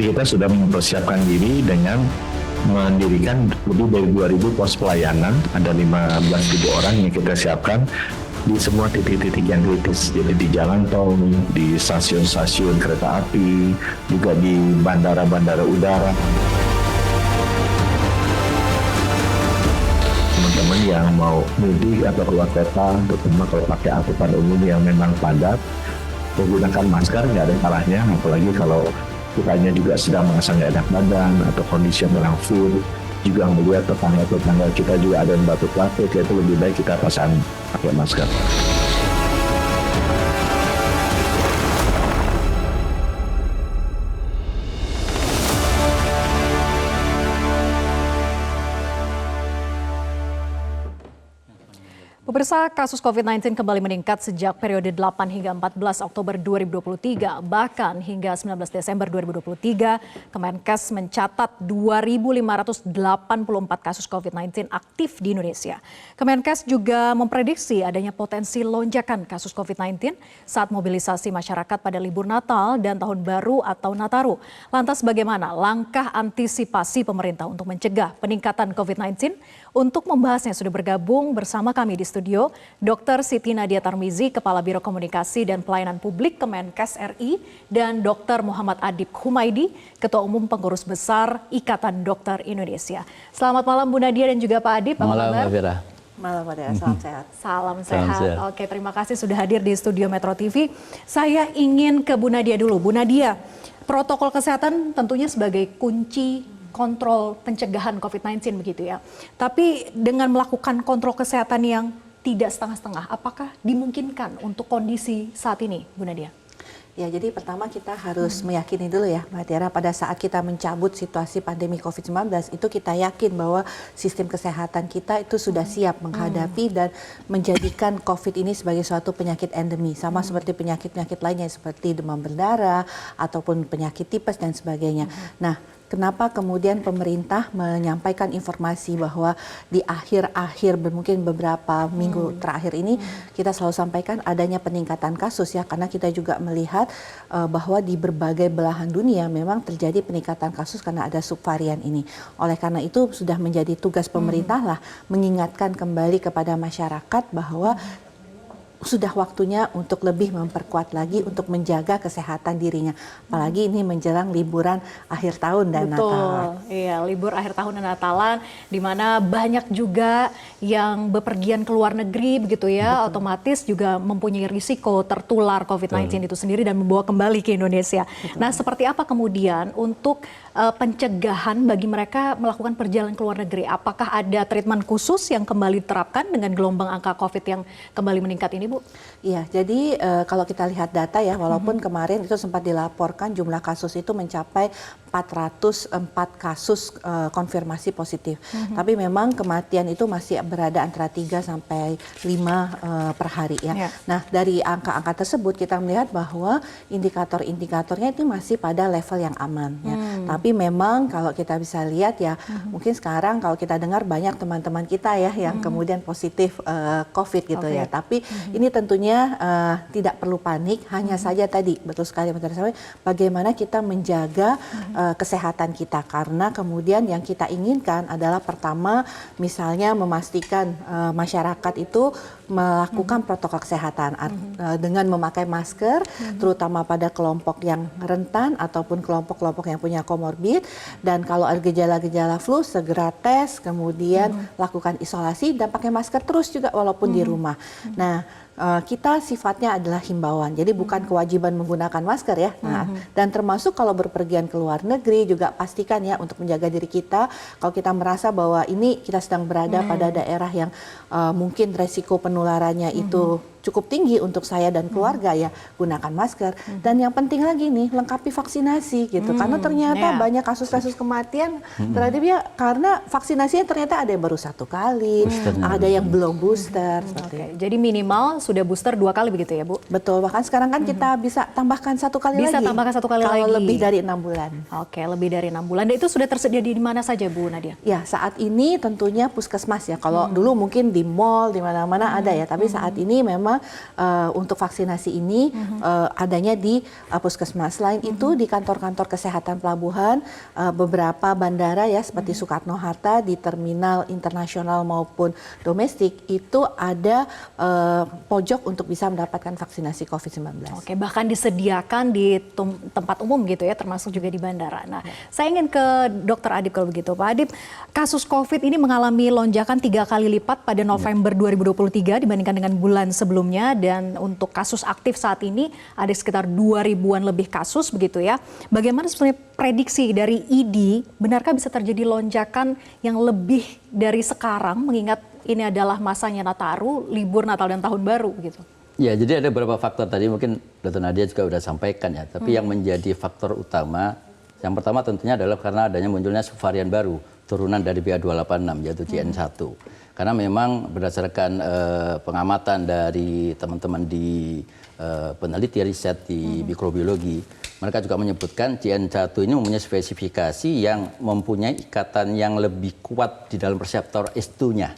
kita sudah mempersiapkan diri dengan mendirikan lebih dari 2.000 pos pelayanan, ada 15.000 orang yang kita siapkan di semua titik-titik yang kritis, jadi di jalan tol, di stasiun-stasiun kereta api, juga di bandara-bandara udara. Teman-teman yang mau mudik atau keluar kota, terutama kalau pakai angkutan umum yang memang padat, menggunakan masker nggak ada salahnya, apalagi kalau kitanya juga sedang merasa nggak enak badan atau kondisi yang kurang fit, juga melihat tetangga-tetangga kita juga ada yang batuk-batuk, itu lebih baik kita pasang pakai masker. Pemirsa, kasus COVID-19 kembali meningkat sejak periode 8 hingga 14 Oktober 2023. Bahkan hingga 19 Desember 2023, Kemenkes mencatat 2.584 kasus COVID-19 aktif di Indonesia. Kemenkes juga memprediksi adanya potensi lonjakan kasus COVID-19 saat mobilisasi masyarakat pada libur Natal dan Tahun Baru atau Nataru. Lantas bagaimana langkah antisipasi pemerintah untuk mencegah peningkatan COVID-19? Untuk membahasnya sudah bergabung bersama kami di studio Dr. Siti Nadia Tarmizi, Kepala Biro Komunikasi dan Pelayanan Publik Kemenkes RI, dan Dr. Muhammad Adib Humaydi, Ketua Umum Pengurus Besar Ikatan Dokter Indonesia. Selamat malam Bu Nadia dan juga Pak Adib. Malam Mbak Fira. Malam Mbak Dea, salam sehat. Salam sehat. Oke, terima kasih sudah hadir di studio Metro TV. Saya ingin ke Bu Nadia dulu. Bu Nadia, protokol kesehatan tentunya sebagai kunci kontrol pencegahan COVID-19 begitu ya. Tapi dengan melakukan kontrol kesehatan yang tidak setengah-setengah, apakah dimungkinkan untuk kondisi saat ini, Bu Nadia? Ya, jadi pertama kita harus meyakini dulu ya Mbak Tiara, pada saat kita mencabut situasi pandemi COVID-19 itu kita yakin bahwa sistem kesehatan kita itu sudah siap menghadapi dan menjadikan COVID ini sebagai suatu penyakit endemi, sama seperti penyakit-penyakit lainnya seperti demam berdarah ataupun penyakit tipes dan sebagainya. Nah, kenapa kemudian pemerintah menyampaikan informasi bahwa di akhir-akhir mungkin beberapa minggu terakhir ini kita selalu sampaikan adanya peningkatan kasus ya, karena kita juga melihat bahwa di berbagai belahan dunia memang terjadi peningkatan kasus karena ada subvarian ini. Oleh karena itu sudah menjadi tugas pemerintah lah mengingatkan kembali kepada masyarakat bahwa sudah waktunya untuk lebih memperkuat lagi untuk menjaga kesehatan dirinya. Apalagi ini menjelang liburan akhir tahun dan Natal. Iya, libur akhir tahun dan Natalan, di mana banyak juga yang bepergian ke luar negeri begitu ya, otomatis juga mempunyai risiko tertular COVID-19 itu sendiri dan membawa kembali ke Indonesia. Nah, seperti apa kemudian untuk pencegahan bagi mereka melakukan perjalanan ke luar negeri? Apakah ada treatment khusus yang kembali diterapkan dengan gelombang angka COVID yang kembali meningkat ini, Bu? Iya, jadi kalau kita lihat data ya, walaupun kemarin itu sempat dilaporkan jumlah kasus itu mencapai 404 kasus konfirmasi positif. Tapi memang kematian itu masih berada antara 3 sampai 5 per hari ya. Nah, dari angka-angka tersebut kita melihat bahwa indikator-indikatornya itu masih pada level yang aman ya. Tapi memang kalau kita bisa lihat ya, mungkin sekarang kalau kita dengar banyak teman-teman kita ya yang kemudian positif COVID gitu ya. Tapi ini tentunya tidak perlu panik, hanya saja tadi betul sekali bagaimana kita menjaga kesehatan kita, karena kemudian yang kita inginkan adalah pertama misalnya memastikan masyarakat itu melakukan protokol kesehatan dengan memakai masker, terutama pada kelompok yang rentan ataupun kelompok-kelompok yang punya komorbid, dan kalau ada gejala-gejala flu segera tes, kemudian lakukan isolasi dan pakai masker terus juga walaupun di rumah. Nah, kita sifatnya adalah himbauan, jadi bukan kewajiban menggunakan masker ya. Nah, dan termasuk kalau berpergian ke luar negeri juga pastikan ya untuk menjaga diri kita. Kalau kita merasa bahwa ini kita sedang berada pada daerah yang mungkin resiko penularannya itu cukup tinggi untuk saya dan keluarga ya, gunakan masker. Dan yang penting lagi nih, lengkapi vaksinasi gitu, karena ternyata banyak kasus-kasus kematian terhadap ya karena vaksinasinya ternyata ada yang baru 1 kali, ada yang belum booster. Jadi minimal sudah booster 2 kali begitu ya, Bu? Betul, bahkan sekarang kan kita bisa tambahkan 1 kali lagi. Bisa tambahkan 1 kali lagi. Kalau lebih dari 6 bulan. Oke, lebih dari 6 bulan. Dan itu sudah tersedia di mana saja, Bu Nadia? Ya, saat ini tentunya puskesmas ya. Kalau dulu mungkin di mall, di mana-mana ada ya. Tapi saat ini memang pertama untuk vaksinasi ini adanya di puskesmas. Selain itu di kantor-kantor kesehatan pelabuhan, beberapa bandara ya seperti Soekarno-Hatta, di terminal internasional maupun domestik itu ada pojok untuk bisa mendapatkan vaksinasi COVID-19. Oke, bahkan disediakan di tempat umum gitu ya, termasuk juga di bandara. Nah, saya ingin ke Dr. Adib kalau begitu. Pak Adib, kasus COVID ini mengalami lonjakan 3 kali lipat pada November 2023 dibandingkan dengan bulan sebelumnya, dan untuk kasus aktif saat ini ada sekitar 2.000-an lebih kasus begitu ya. Bagaimana sebenarnya prediksi dari ID, benarkah bisa terjadi lonjakan yang lebih dari sekarang mengingat ini adalah masanya Nataru, libur Natal dan Tahun Baru gitu? Ya, jadi ada beberapa faktor tadi mungkin Dr. Nadia juga sudah sampaikan ya, tapi yang menjadi faktor utama, yang pertama tentunya adalah karena adanya munculnya subvarian baru, turunan dari BA286 yaitu JN1. Karena memang berdasarkan pengamatan dari teman-teman di peneliti riset di mikrobiologi, mereka juga menyebutkan JN1 ini mempunyai spesifikasi yang mempunyai ikatan yang lebih kuat di dalam reseptor ACE2-nya.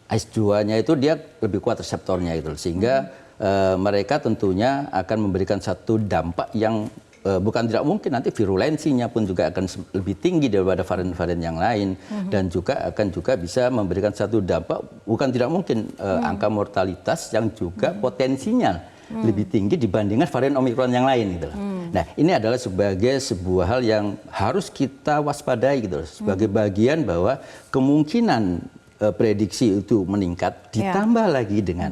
ACE2-nya itu dia lebih kuat reseptornya itu, sehingga mereka tentunya akan memberikan satu dampak yang bukan tidak mungkin nanti virulensinya pun juga akan lebih tinggi daripada varian-varian yang lain, dan juga akan bisa memberikan satu dampak bukan tidak mungkin angka mortalitas yang juga potensinya lebih tinggi dibandingkan varian Omikron yang lain gitu. Nah, ini adalah sebagai sebuah hal yang harus kita waspadai gitu, sebagai bagian bahwa kemungkinan prediksi itu meningkat ditambah lagi dengan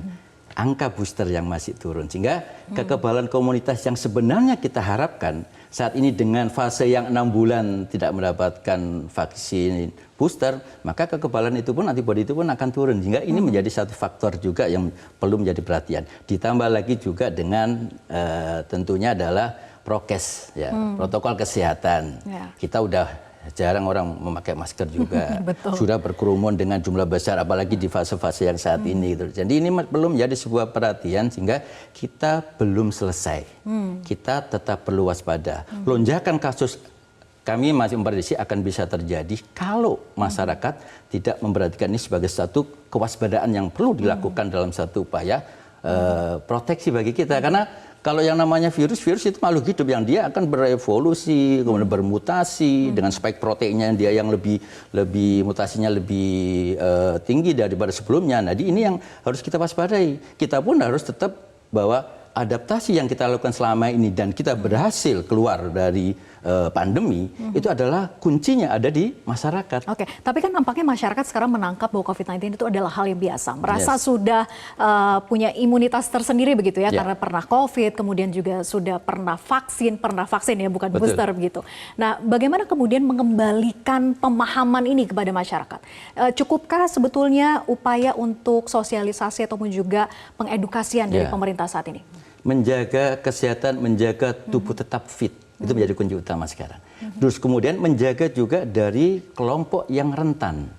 angka booster yang masih turun, sehingga kekebalan komunitas yang sebenarnya kita harapkan saat ini dengan fase yang 6 bulan tidak mendapatkan vaksin booster, maka kekebalan itu pun, antibodi itu pun akan turun, sehingga ini menjadi satu faktor juga yang perlu menjadi perhatian. Ditambah lagi juga dengan tentunya adalah prokes, ya, protokol kesehatan. Kita udah jarang orang memakai masker juga, sudah berkerumun dengan jumlah besar, apalagi di fase-fase yang saat ini. Gitu. Jadi ini belum menjadi sebuah perhatian, sehingga kita belum selesai. Kita tetap perlu waspada. Lonjakan kasus kami masih memprediksi akan bisa terjadi kalau masyarakat tidak memperhatikan ini sebagai satu kewaspadaan yang perlu dilakukan dalam satu upaya proteksi bagi kita. Karena kalau yang namanya virus itu makhluk hidup yang dia akan berevolusi, kemudian bermutasi dengan spike proteinnya dia yang lebih mutasinya lebih tinggi daripada sebelumnya. Nah, ini yang harus kita waspadai. Kita pun harus tetap bahwa adaptasi yang kita lakukan selama ini dan kita berhasil keluar dari pandemi, itu adalah kuncinya ada di masyarakat. Oke, tapi kan nampaknya masyarakat sekarang menangkap bahwa COVID-19 itu adalah hal yang biasa. Merasa sudah punya imunitas tersendiri begitu ya, karena pernah COVID, kemudian juga sudah pernah vaksin ya, bukan booster begitu. Nah, bagaimana kemudian mengembalikan pemahaman ini kepada masyarakat? Cukupkah sebetulnya upaya untuk sosialisasi ataupun juga pengedukasian dari pemerintah saat ini? Menjaga kesehatan, menjaga tubuh tetap fit. Itu menjadi kunci utama sekarang. Terus kemudian menjaga juga dari kelompok yang rentan.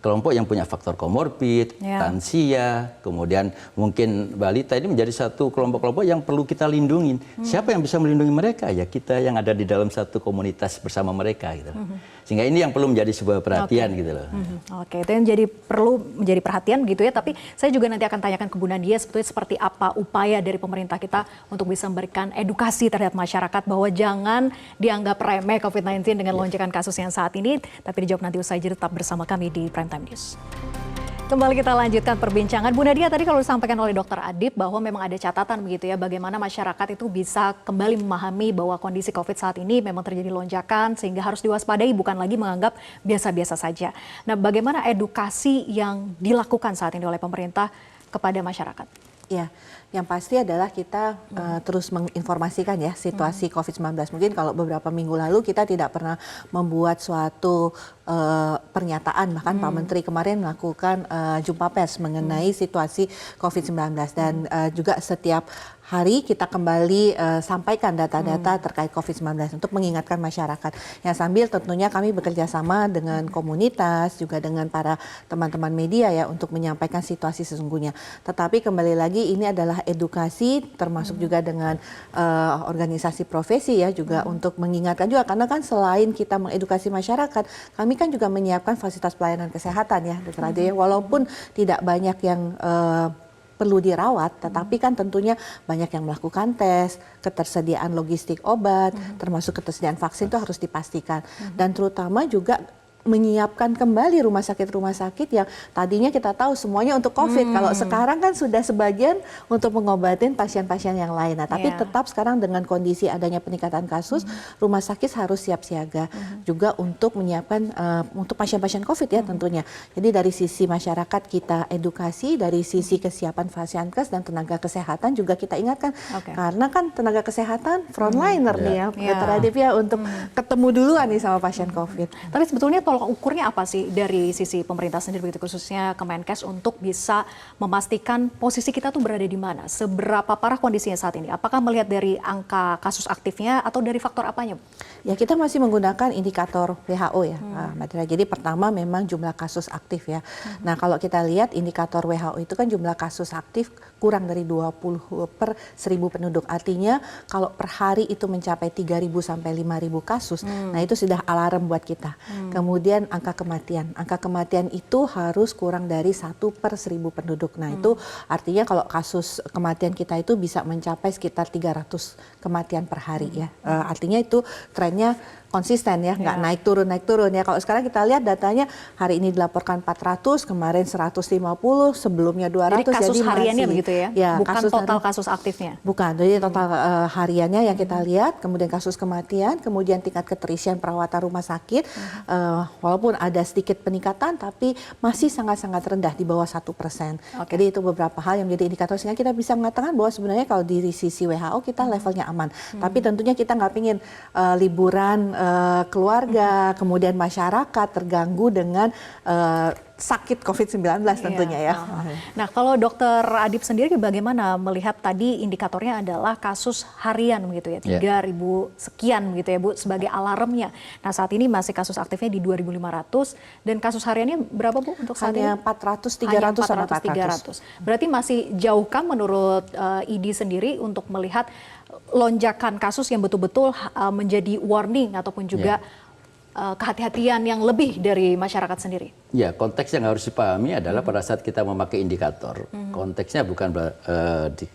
Kelompok yang punya faktor komorbid, lansia, kemudian mungkin balita, ini menjadi satu kelompok-kelompok yang perlu kita lindungi. Siapa yang bisa melindungi mereka? Ya kita yang ada di dalam satu komunitas bersama mereka gitu. Sehingga ini yang perlu menjadi sebuah perhatian gitu loh. Oke, itu yang perlu menjadi perhatian gitu ya. Tapi saya juga nanti akan tanyakan ke Bu Nadia sebetulnya seperti apa upaya dari pemerintah kita untuk bisa memberikan edukasi terhadap masyarakat bahwa jangan dianggap remeh COVID-19 dengan lonjakan kasus yang saat ini. Tapi dijawab nanti usai jeda, tetap bersama kami di Prime Time News. Kembali kita lanjutkan perbincangan. Bu Nadia, tadi kalau disampaikan oleh Dr. Adib bahwa memang ada catatan begitu ya, bagaimana masyarakat itu bisa kembali memahami bahwa kondisi COVID saat ini memang terjadi lonjakan sehingga harus diwaspadai, bukan lagi menganggap biasa-biasa saja. Nah, bagaimana edukasi yang dilakukan saat ini oleh pemerintah kepada masyarakat? Ya, yang pasti adalah kita terus menginformasikan ya situasi COVID-19. Mungkin kalau beberapa minggu lalu kita tidak pernah membuat suatu pernyataan, bahkan Pak Menteri kemarin melakukan jumpa pers mengenai situasi COVID-19, dan juga setiap hari kita kembali sampaikan data-data terkait COVID-19 untuk mengingatkan masyarakat. Ya, sambil tentunya kami bekerja sama dengan komunitas, juga dengan para teman-teman media ya untuk menyampaikan situasi sesungguhnya. Tetapi kembali lagi ini adalah edukasi, termasuk juga dengan organisasi profesi ya, juga untuk mengingatkan juga, karena kan selain kita mengedukasi masyarakat, kami kan juga menyiapkan fasilitas pelayanan kesehatan ya, Dr. Ade, walaupun tidak banyak yang perlu dirawat, tetapi kan tentunya banyak yang melakukan tes, ketersediaan logistik obat, termasuk ketersediaan vaksin itu harus dipastikan. Dan terutama juga menyiapkan kembali rumah sakit yang tadinya kita tahu semuanya untuk COVID. Kalau sekarang kan sudah sebagian untuk mengobatin pasien-pasien yang lain. Nah, tapi tetap sekarang dengan kondisi adanya peningkatan kasus, rumah sakit harus siap siaga juga untuk menyiapkan untuk pasien-pasien COVID ya tentunya. Jadi dari sisi masyarakat kita edukasi, dari sisi kesiapan Fasiankes dan tenaga kesehatan juga kita ingatkan. Karena kan tenaga kesehatan frontliner nih ya, Dr. Adip ya, untuk ketemu duluan nih sama pasien COVID. Tapi sebetulnya tolak ukurnya apa sih dari sisi pemerintah sendiri, begitu khususnya Kemenkes, untuk bisa memastikan posisi kita tuh berada di mana? Seberapa parah kondisinya saat ini? Apakah melihat dari angka kasus aktifnya atau dari faktor apanya? Ya, kita masih menggunakan indikator WHO ya, Mbak Dira. Jadi pertama memang jumlah kasus aktif ya. Nah, kalau kita lihat indikator WHO itu kan jumlah kasus aktif kurang dari 20 per 1000 penduduk. Artinya kalau per hari itu mencapai 3.000 sampai 5.000 kasus, nah itu sudah alarm buat kita. Kemudian angka kematian itu harus kurang dari 1 per 1000 penduduk. Nah itu artinya kalau kasus kematian kita itu bisa mencapai sekitar 300 kematian per hari ya. Artinya itu trennya konsisten ya, nggak naik turun ya. Kalau sekarang kita lihat datanya hari ini dilaporkan 400, kemarin 150, sebelumnya 200. Jadi kasus hariannya masih, begitu ya, bukan kasus total kasus aktifnya? Bukan, jadi total hariannya yang kita lihat, kemudian kasus kematian, kemudian tingkat keterisian perawatan rumah sakit, walaupun ada sedikit peningkatan, tapi masih sangat-sangat rendah di bawah 1%. Jadi itu beberapa hal yang menjadi indikator sehingga kita bisa mengatakan bahwa sebenarnya kalau di sisi WHO kita levelnya aman. Tapi tentunya kita nggak pingin liburan keluarga, kemudian masyarakat terganggu dengan sakit COVID-19 tentunya ya. Nah, kalau Dokter Adip sendiri bagaimana melihat tadi indikatornya adalah kasus harian begitu ya, 3.000 sekian begitu ya Bu sebagai alarmnya. Nah, saat ini masih kasus aktifnya di 2.500 dan kasus hariannya berapa Bu untuk saat ini? Hanya 400, 300 sama 400. Berarti masih jauhkah menurut IDI sendiri untuk melihat lonjakan kasus yang betul-betul menjadi warning ataupun juga kehati-hatian yang lebih dari masyarakat sendiri? Ya, konteks yang harus dipahami adalah pada saat kita memakai indikator, konteksnya bukan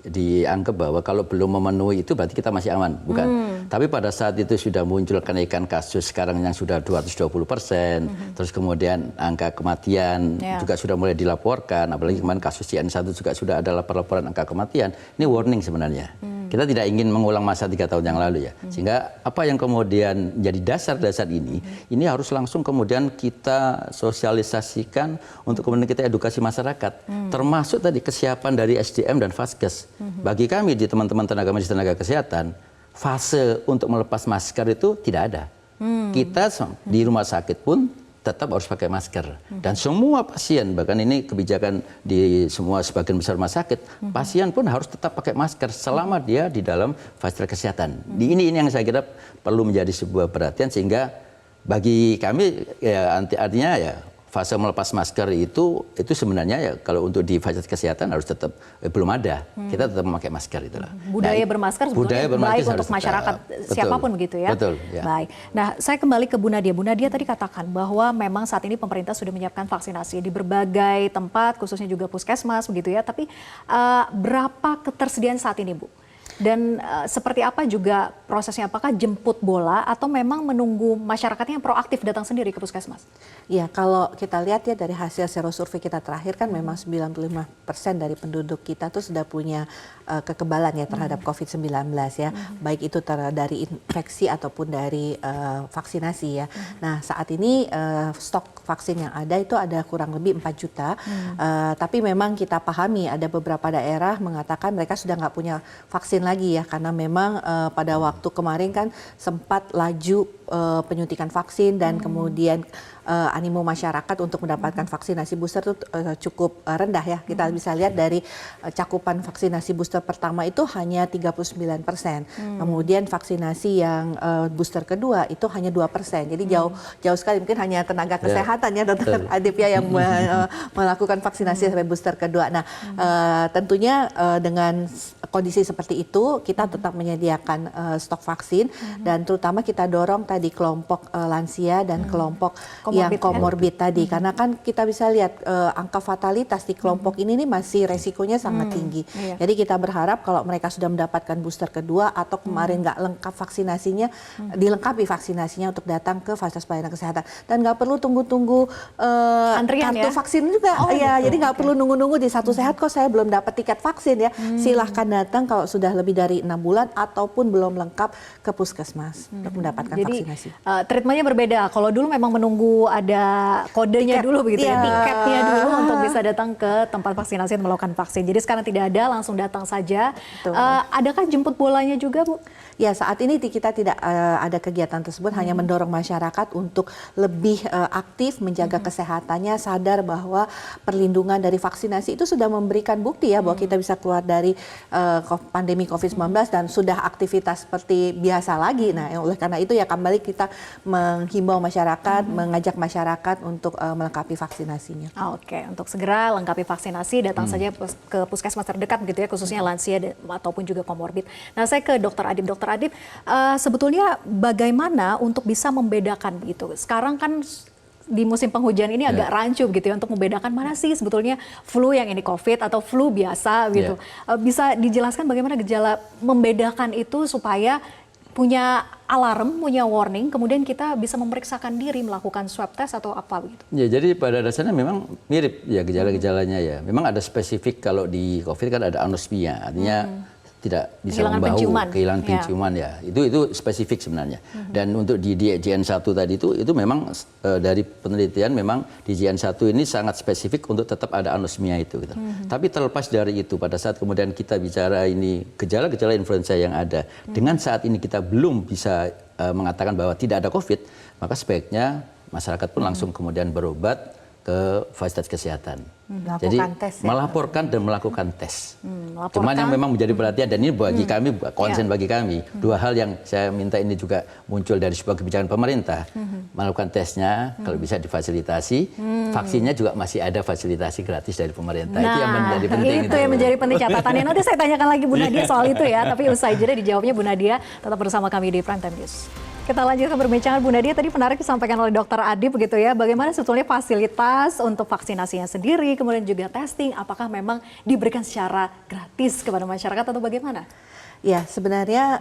dianggap bahwa kalau belum memenuhi itu berarti kita masih aman, bukan. Tapi pada saat itu sudah muncul kenaikan kasus sekarang yang sudah 220%, terus kemudian angka kematian juga sudah mulai dilaporkan, apalagi kemarin kasus CN1 juga sudah ada laporan angka kematian, ini warning sebenarnya. Kita tidak ingin mengulang masa 3 tahun yang lalu ya, sehingga apa yang kemudian jadi dasar-dasar ini harus langsung kemudian kita sosialisasikan untuk kemudian kita edukasi masyarakat, termasuk tadi kesiapan dari SDM dan Vaskes. Bagi kami di teman-teman tenaga medis tenaga kesehatan, fase untuk melepas masker itu tidak ada. Kita di rumah sakit pun tetap harus pakai masker. Dan semua pasien, bahkan ini kebijakan di semua sebagian besar rumah sakit, pasien pun harus tetap pakai masker selama dia di dalam fasilitas kesehatan. Ini yang saya kira perlu menjadi sebuah perhatian, sehingga bagi kami ya artinya ya fase melepas masker itu sebenarnya ya kalau untuk di fasilitas kesehatan harus tetap belum ada. Kita tetap memakai masker itulah. Budaya bermasker sebetulnya baik untuk masyarakat siapapun begitu ya. Betul. Ya. Baik. Nah, saya kembali ke Bu Nadia. Bu Nadia tadi katakan bahwa memang saat ini pemerintah sudah menyiapkan vaksinasi di berbagai tempat, khususnya juga puskesmas begitu ya. Tapi berapa ketersediaan saat ini, Bu? Dan seperti apa juga prosesnya? Apakah jemput bola atau memang menunggu masyarakatnya yang proaktif datang sendiri ke puskesmas? Ya, kalau kita lihat ya dari hasil serosurvei kita terakhir kan memang 95% dari penduduk kita tuh sudah punya kekebalan ya terhadap COVID-19 ya. Baik itu dari infeksi ataupun dari vaksinasi ya. Nah, saat ini stok vaksin yang ada itu ada kurang lebih 4 juta. Tapi memang kita pahami ada beberapa daerah mengatakan mereka sudah nggak punya vaksin lagi ya, karena memang pada waktu kemarin kan sempat laju penyuntikan vaksin dan kemudian animo masyarakat untuk mendapatkan vaksinasi booster itu cukup rendah ya. Kita bisa lihat dari cakupan vaksinasi booster pertama itu hanya 39%. Kemudian vaksinasi yang booster kedua itu hanya 2%. Jadi jauh sekali, mungkin hanya tenaga kesehatan ya Dr. Adip ya yang melakukan vaksinasi sampai booster kedua. Nah, tentunya dengan kondisi seperti itu kita tetap menyediakan stok vaksin dan terutama kita dorong tadi kelompok lansia dan kelompok yang komorbid tadi, karena kan kita bisa lihat angka fatalitas di kelompok ini nih masih resikonya sangat tinggi. Jadi kita berharap kalau mereka sudah mendapatkan booster kedua atau kemarin nggak lengkap vaksinasinya, dilengkapi vaksinasinya untuk datang ke fasilitas pelayanan kesehatan, dan nggak perlu tunggu-tunggu antrian kartu vaksin juga. Jadi nggak perlu nunggu-nunggu di Satu Sehat kok saya belum dapat tiket vaksin ya. Silahkan datang kalau sudah lebih dari 6 bulan ataupun belum lengkap ke puskesmas untuk mendapatkan vaksinasi. Treatmentnya berbeda. Kalau dulu memang menunggu ada kodenya dulu begitu ya, tiketnya dulu untuk bisa datang ke tempat vaksinasi dan melakukan vaksin. Jadi sekarang tidak ada, langsung datang saja. Adakah jemput bolanya juga, Bu? Ya, saat ini kita tidak ada kegiatan tersebut, hanya mendorong masyarakat untuk lebih aktif menjaga kesehatannya, sadar bahwa perlindungan dari vaksinasi itu sudah memberikan bukti ya bahwa kita bisa keluar dari pandemi COVID-19 dan sudah aktivitas seperti biasa lagi. Nah, oleh karena itu ya kembali kita menghimbau masyarakat, mengajak masyarakat untuk melengkapi vaksinasinya. Oke, untuk segera lengkapi vaksinasi, datang saja ke puskesmas terdekat begitu ya, khususnya lansia ataupun juga komorbid. Nah, saya ke Dr. Adib. Dr. Adib, sebetulnya bagaimana untuk bisa membedakan begitu? Sekarang kan di musim penghujan ini agak rancu gitu ya untuk membedakan mana sih sebetulnya flu yang ini COVID atau flu biasa gitu. Bisa dijelaskan bagaimana gejala membedakan itu supaya punya alarm, punya warning, kemudian kita bisa memeriksakan diri, melakukan swab test atau apa begitu? Ya, jadi pada dasarnya memang mirip ya gejala-gejalanya ya. Memang ada spesifik kalau di COVID kan ada anosmia, artinya tidak bisa membahu, kehilangan penciuman ya. Itu spesifik sebenarnya. Dan untuk di JN1 tadi itu memang dari penelitian memang di JN1 ini sangat spesifik untuk tetap ada anosmia itu gitu. Tapi terlepas dari itu pada saat kemudian kita bicara ini gejala-gejala influenza yang ada, dengan saat ini kita belum bisa mengatakan bahwa tidak ada COVID, maka sebaiknya masyarakat pun langsung kemudian berobat ke fasilitas kesehatan. Jadi tes, melaporkan dan melakukan tes. Cuman yang memang menjadi perhatian dan ini bagi kami, konsen bagi kami, dua hal yang saya minta ini juga muncul dari sebuah kebijakan pemerintah. Melakukan tesnya, kalau bisa difasilitasi, vaksinnya juga masih ada fasilitasi gratis dari pemerintah. Itu yang menjadi penting. Itu yang menjadi penting catatannya. Nanti saya tanyakan lagi Bu Nadia soal itu ya, tapi usai jeda dijawabnya Bu Nadia. Tetap bersama kami di Prime Time News. Kita lanjutkan perbincangan Bu Nadia, tadi menarik disampaikan oleh Dr. Adib begitu ya, bagaimana sebetulnya fasilitas untuk vaksinasinya sendiri, kemudian juga testing, apakah memang diberikan secara gratis kepada masyarakat atau bagaimana? Ya, sebenarnya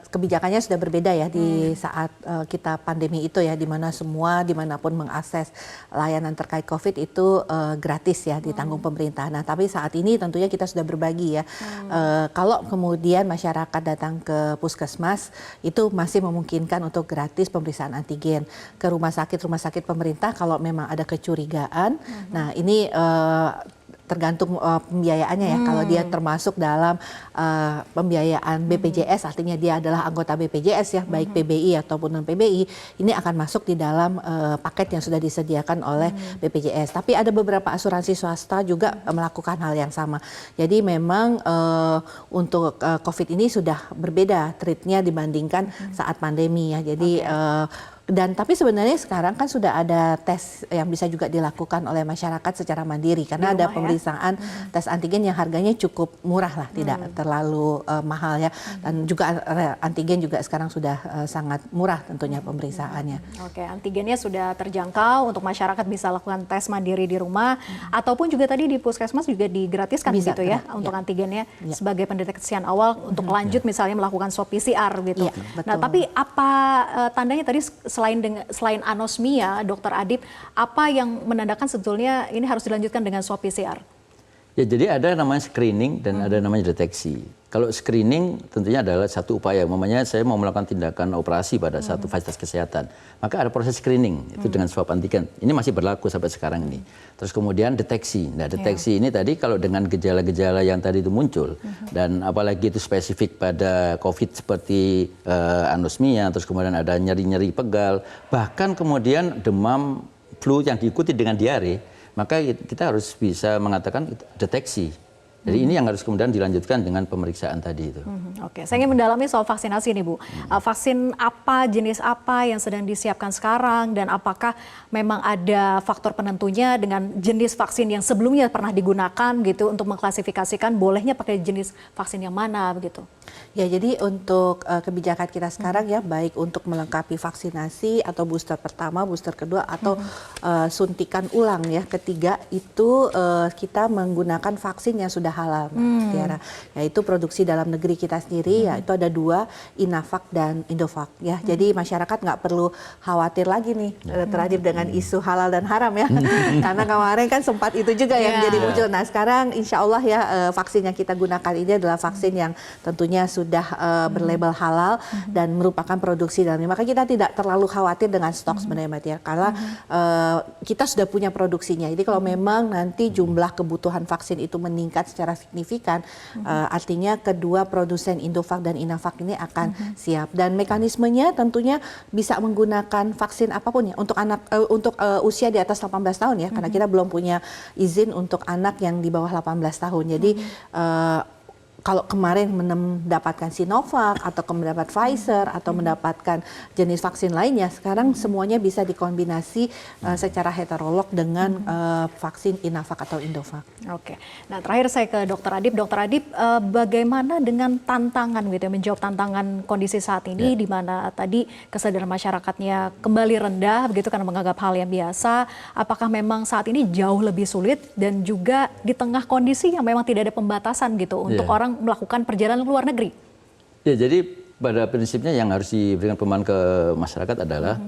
kebijakannya sudah berbeda ya di saat kita pandemi itu ya, di mana semua dimanapun mengakses layanan terkait COVID itu gratis ya, ditanggung pemerintah. Nah, tapi saat ini tentunya kita sudah berbagi ya. Kalau kemudian masyarakat datang ke puskesmas itu masih memungkinkan untuk gratis pemeriksaan antigen. Ke rumah sakit pemerintah kalau memang ada kecurigaan, nah ini tergantung pembiayaannya ya. Kalau dia termasuk dalam pembiayaan BPJS, artinya dia adalah anggota BPJS ya, baik PBI ataupun non PBI, ini akan masuk di dalam paket yang sudah disediakan oleh BPJS. Tapi ada beberapa asuransi swasta juga melakukan hal yang sama. Jadi memang untuk COVID ini sudah berbeda treatnya dibandingkan saat pandemi ya. Jadi dan tapi sebenarnya sekarang kan sudah ada tes yang bisa juga dilakukan oleh masyarakat secara mandiri karena ada pemeriksaan tes antigen yang harganya cukup murah lah, tidak terlalu mahal ya, dan juga antigen juga sekarang sudah sangat murah tentunya pemeriksaannya. Oke, antigennya sudah terjangkau untuk masyarakat bisa lakukan tes mandiri di rumah ataupun juga tadi di puskesmas juga digratiskan bisa, gitu ya untuk antigennya sebagai pendeteksian awal untuk lanjut misalnya melakukan swab PCR gitu. Nah, tapi apa tandanya tadi selain anosmia, Dr. Adib, apa yang menandakan sebetulnya ini harus dilanjutkan dengan swab PCR? Ya, jadi ada namanya screening dan ada namanya deteksi. Kalau screening tentunya adalah satu upaya, umpamanya saya mau melakukan tindakan operasi pada satu fasilitas kesehatan, maka ada proses screening itu dengan swab antigen. Ini masih berlaku sampai sekarang ini. Terus kemudian deteksi. Nah, deteksi ini tadi kalau dengan gejala-gejala yang tadi itu muncul dan apalagi itu spesifik pada COVID seperti anosmia, terus kemudian ada nyeri-nyeri pegal, bahkan kemudian demam, flu yang diikuti dengan diare, maka kita harus bisa mengatakan deteksi. Jadi ini yang harus kemudian dilanjutkan dengan pemeriksaan tadi itu. Oke, saya ingin mendalami soal vaksinasi nih Bu. Vaksin apa, jenis apa yang sedang disiapkan sekarang dan apakah memang ada faktor penentunya dengan jenis vaksin yang sebelumnya pernah digunakan gitu untuk mengklasifikasikan bolehnya pakai jenis vaksin yang mana begitu? Ya, jadi untuk kebijakan kita sekarang ya, baik untuk melengkapi vaksinasi atau booster pertama, booster kedua, atau suntikan ulang ya, ketiga, itu kita menggunakan vaksin yang sudah halal, Mbak Tiara. Yaitu produksi dalam negeri kita sendiri, ya itu ada 2, Inavac dan Indovac ya. Jadi masyarakat nggak perlu khawatir lagi nih, terakhir dengan isu halal dan haram ya. Karena kemarin kan sempat itu juga yang jadi muncul. Nah sekarang insya Allah ya, vaksin yang kita gunakan ini adalah vaksin yang tentunya sudah berlabel halal dan merupakan produksi dalam negeri. Maka kita tidak terlalu khawatir dengan stok sebenarnya, Mbak Tia, karena kita sudah punya produksinya. Jadi kalau memang nanti jumlah kebutuhan vaksin itu meningkat secara signifikan, artinya kedua produsen Indovac dan Inavac ini akan siap. Dan mekanismenya tentunya bisa menggunakan vaksin apapun ya untuk anak untuk usia di atas 18 tahun ya, karena kita belum punya izin untuk anak yang di bawah 18 tahun. Jadi kalau kemarin mendapatkan Sinovac atau mendapat Pfizer atau mendapatkan jenis vaksin lainnya, sekarang semuanya bisa dikombinasi secara heterolog dengan vaksin Inavac atau Indovac. Oke, nah terakhir saya ke Dr. Adib. Dr. Adib, bagaimana dengan tantangan gitu ya, menjawab tantangan kondisi saat ini di mana tadi kesadaran masyarakatnya kembali rendah begitu karena menganggap hal yang biasa. Apakah memang saat ini jauh lebih sulit dan juga di tengah kondisi yang memang tidak ada pembatasan gitu untuk orang melakukan perjalanan ke luar negeri? Ya, jadi pada prinsipnya yang harus diberikan pemahaman ke masyarakat adalah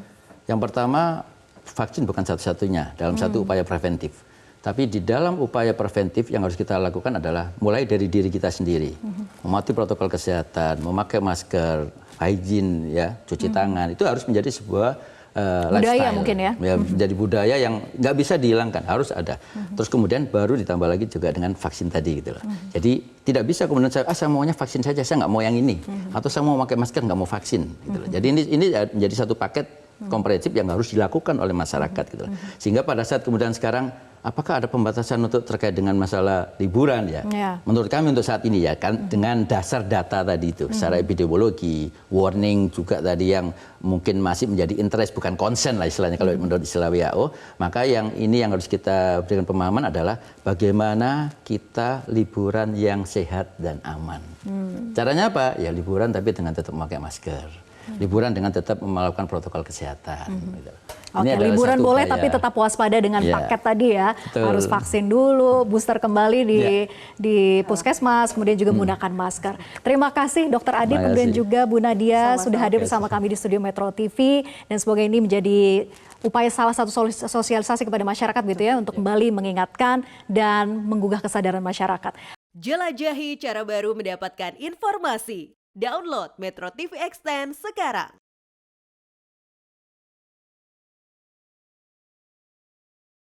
yang pertama, vaksin bukan satu-satunya dalam satu upaya preventif. Tapi di dalam upaya preventif yang harus kita lakukan adalah mulai dari diri kita sendiri. Mematuhi protokol kesehatan, memakai masker, hygiene, ya, cuci tangan, itu harus menjadi sebuah budaya lifestyle. mungkin ya. Jadi budaya yang nggak bisa dihilangkan, harus ada. Terus kemudian baru ditambah lagi juga dengan vaksin tadi gitu loh. Jadi tidak bisa kemudian saya maunya vaksin saja, saya nggak mau yang ini. Atau saya mau pakai masker nggak mau vaksin gitu loh. Jadi ini menjadi satu paket komprehensif yang harus dilakukan oleh masyarakat gitu loh. Sehingga pada saat kemudian sekarang apakah ada pembatasan untuk terkait dengan masalah liburan ya? Menurut kami untuk saat ini ya kan dengan dasar data tadi itu secara epidemiologi, warning juga tadi yang mungkin masih menjadi interest bukan concern lah istilahnya kalau menurut istilah WHO, maka yang ini yang harus kita berikan pemahaman adalah bagaimana kita liburan yang sehat dan aman. Caranya apa? Ya liburan tapi dengan tetap memakai masker. Liburan dengan tetap melakukan protokol kesehatan. Gitu. Oke, liburan boleh tapi tetap waspada dengan paket tadi ya. Betul. Harus vaksin dulu, booster kembali di puskesmas, kemudian juga menggunakan masker. Terima kasih Dr. Adib, kemudian juga Bu Nadia sudah hadir bersama kami di studio Metro TV. Dan semoga ini menjadi upaya salah satu sosialisasi kepada masyarakat gitu ya, untuk kembali mengingatkan dan menggugah kesadaran masyarakat. Jelajahi cara baru mendapatkan informasi. Download Metro TV Extend sekarang.